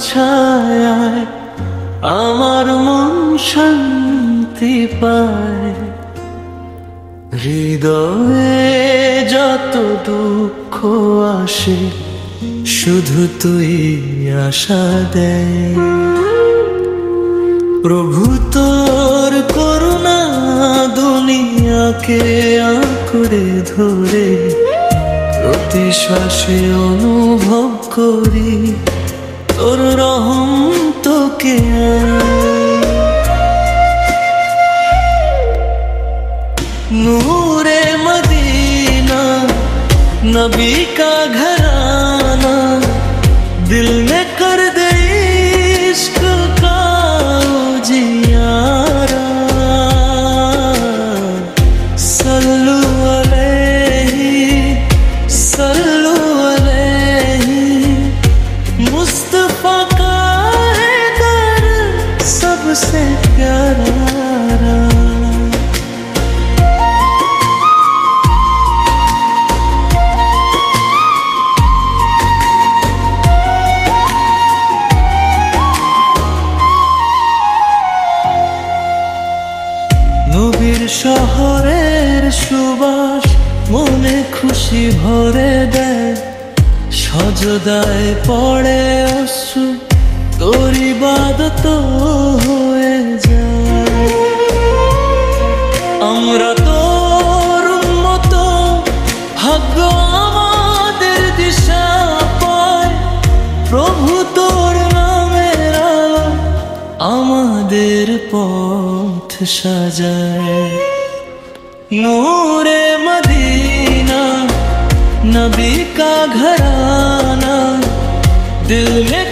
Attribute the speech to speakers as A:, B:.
A: ছায়ায় আমার মন শান্তি পায়। হৃদয়ে যত দুঃখ আসে শুধু তুই আশা দেয়। প্রভু তোর করুণা দুনিয়াকে আঁকড়ে ধরে, প্রতি শ্বাসে অনুভব করি তোর রহম তোকে। नूरे मदीना नबी का घराना, दिल में कर दे इश्क का उजियारा। सल्लु अलैहि मुस्तफा का है दर सबसे प्यारा। নবীর শহরের সুবাস মনে খুশি ভরে দেয়, সজদায় পড়ে অশ্রু তোর ইবাদত হয়ে যায়। আমরা তোর উম্মত, ভাগ্য আমাদের দিশা পায়। প্রভু তোর নামের আলো আমাদের পথ সাজায়। नूरे मदीना नबी का घराना, दिल में